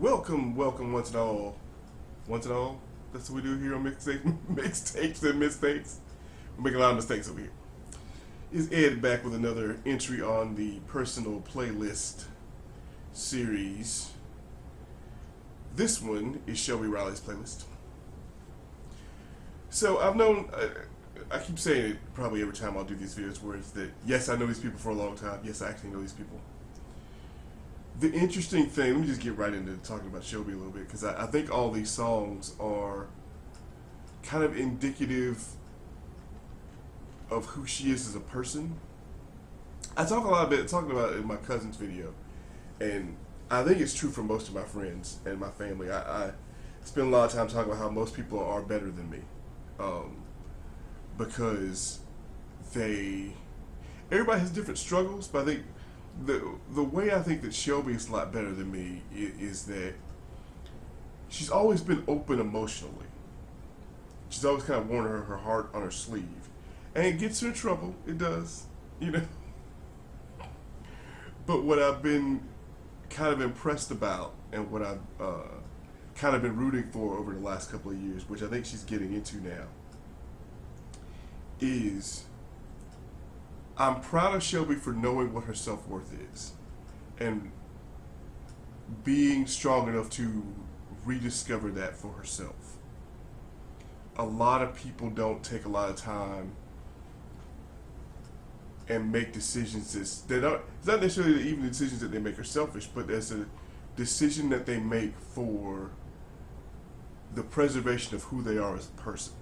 Welcome, once and all. Once and all. That's what we do here on mixtapes and mistakes. We make a lot of mistakes over here. Is Ed back with another entry on the personal playlist series. This one is Shelby Riley's playlist. So I've known, I keep saying it probably every time I'll do these videos, where it's that yes, I know these people for a long time. Yes, I actually know these people. The interesting thing, let me just get right into talking about Shelby a little bit, because I think all these songs are kind of indicative of who she is as a person. I talk a lot talking about it in my cousin's video, and I think it's true for most of my friends and my family. I spend a lot of time talking about how most people are better than me, because everybody has different struggles, but I think the way I think that Shelby is a lot better than me is that she's always been open emotionally. She's always kind of worn her heart on her sleeve. And it gets her in trouble. It does. You know? But what I've been kind of impressed about, and what I've kind of been rooting for over the last couple of years, which I think she's getting into now, is I'm proud of Shelby for knowing what her self-worth is and being strong enough to rediscover that for herself. A lot of people don't take a lot of time and make decisions it's not necessarily even the decisions that they make are selfish, but there's a decision that they make for the preservation of who they are as a person.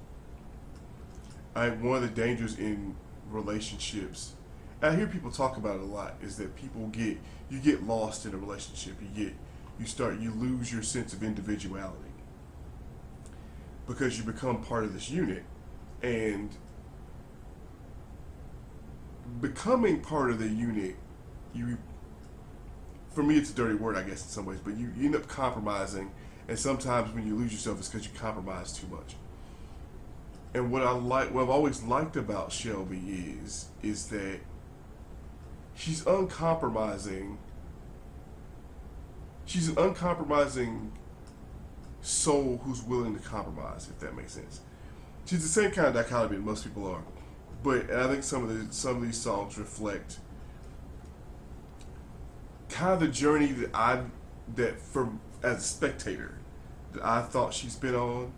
One of the dangers in relationships, and I hear people talk about it a lot, is that you get lost in a relationship. You lose your sense of individuality because you become part of this unit. And becoming part of the unit, for me it's a dirty word, I guess, in some ways, but you end up compromising, and sometimes when you lose yourself, it's because you compromise too much. And what I've always liked about Shelby is that she's uncompromising. She's an uncompromising soul who's willing to compromise, if that makes sense. She's the same kind of dichotomy that most people are, but I think some of these songs reflect kind of the journey as a spectator that I thought she's been on.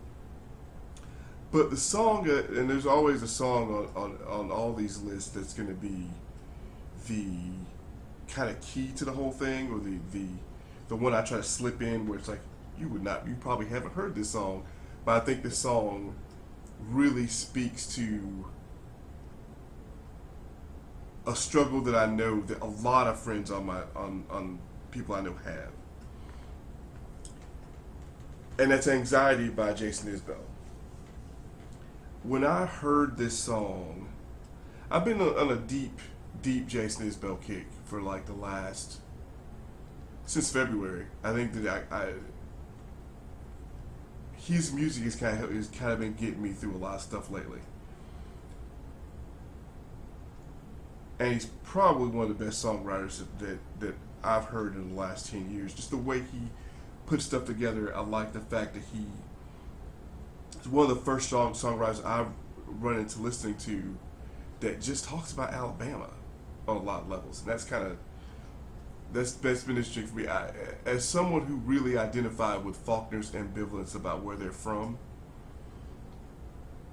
But the song, and there's always a song on all these lists that's going to be the kind of key to the whole thing, or the one I try to slip in where it's like, you probably haven't heard this song, but I think this song really speaks to a struggle that I know that a lot of friends on people I know have, and that's Anxiety by Jason Isbell. When I heard this song, I've been on a deep Jason Isbell kick for like since February. I think that his music is kind of been getting me through a lot of stuff lately, and he's probably one of the best songwriters that I've heard in the last 10 years. Just the way he puts stuff together. I like the fact that he's one of the first songwriters I've run into listening to that just talks about Alabama on a lot of levels, and that's been interesting for me. As someone who really identified with Faulkner's ambivalence about where they're from,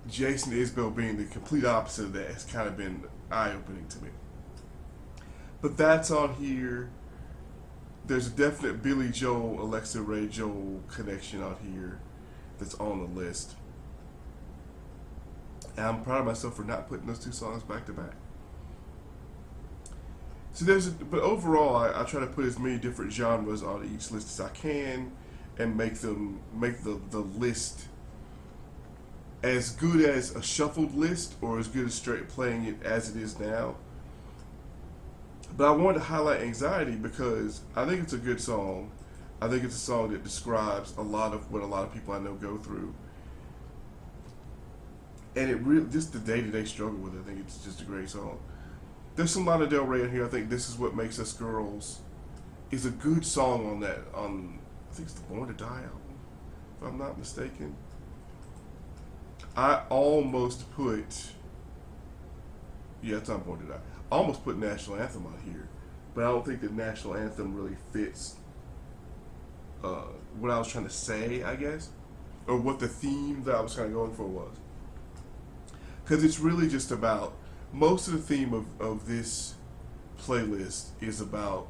Jason Isbell being the complete opposite of that has kind of been eye-opening to me. But that's on here. There's a definite Billy Joel, Alexa Ray Joel connection on here that's on the list. And I'm proud of myself for not putting those two songs back to back. So but overall, I try to put as many different genres on each list as I can, and make the list as good as a shuffled list, or as good as straight playing it as it is now. But I wanted to highlight Anxiety because I think it's a good song. I think it's a song that describes a lot of what a lot of people I know go through. And it really, just the day-to-day struggle with it, I think it's just a great song. There's some Lana Del Rey in here. I think This Is What Makes Us Girls is a good song on I think it's the Born to Die album, if I'm not mistaken. I almost put, yeah, it's not Born to Die. I almost put National Anthem on here, but I don't think the National Anthem really fits what I was trying to say, I guess, or what the theme that I was kind of going for was. Because it's really just about, most of the theme of this playlist is about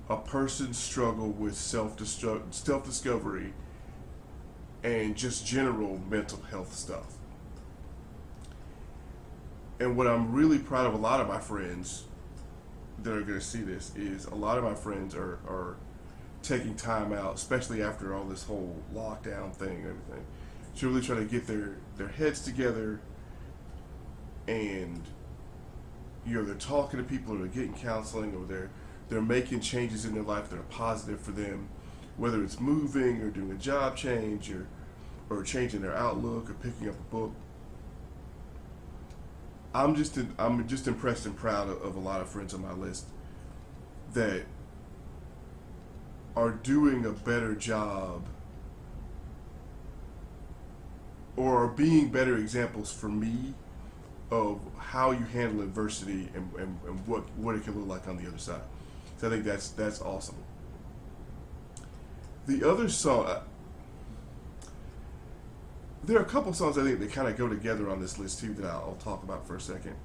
a person's struggle with self-discovery and just general mental health stuff. And what I'm really proud of a lot of my friends that are going to see this is a lot of my friends are taking time out, especially after all this whole lockdown thing and everything, to really try to get their heads together, and they're talking to people, or they're getting counseling, or they're making changes in their life that are positive for them, whether it's moving or doing a job change or changing their outlook or picking up a book. I'm just impressed and proud of a lot of friends on my list that are doing a better job, or are being better examples for me of how you handle adversity and what it can look like on the other side. So I think that's awesome. The other song, there are a couple songs I think that kind of go together on this list too that I'll talk about for a second.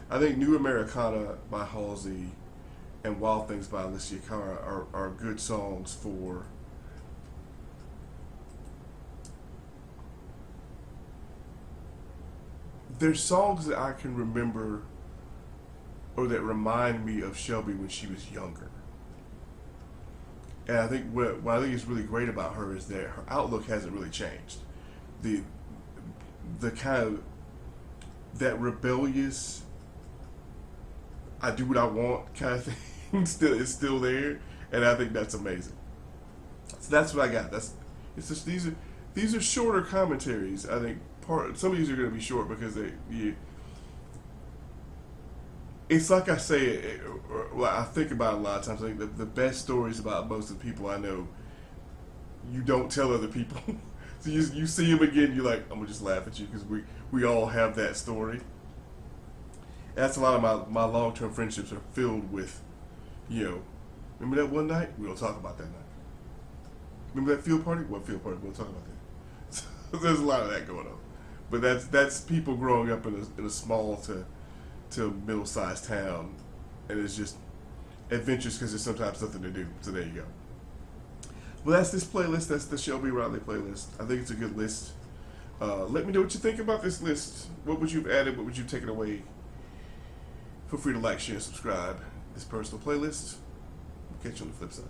I think New Americana by Halsey and Wild Things by Alicia Cara are good songs for they're songs that I can remember, or that remind me of Shelby when she was younger. And I think what I think is really great about her is that her outlook hasn't really changed. The kind of that rebellious, I do what I want kind of thing is still there, and I think that's amazing. So that's what I got. These are shorter commentaries. I think some of these are going to be short because it's like I say, I think about it a lot of times. I think the best stories about most of the people I know, you don't tell other people. So you see them again, you're like, I'm gonna just laugh at you because we all have that story. And that's a lot of my long-term friendships are filled with, remember that one night? We don't talk about that night. Remember that field party? What field party? We don't talk about that. So there's a lot of that going on. But that's people growing up in a small to middle-sized town, and it's just adventures because there's sometimes nothing to do. So there you go. Well, that's this playlist. That's the Shelby Riley playlist. I think it's a good list. Let me know what you think about this list. What would you have added? What would you have taken away? Feel free to like, share, and subscribe. This personal playlist. We'll catch you on the flip side.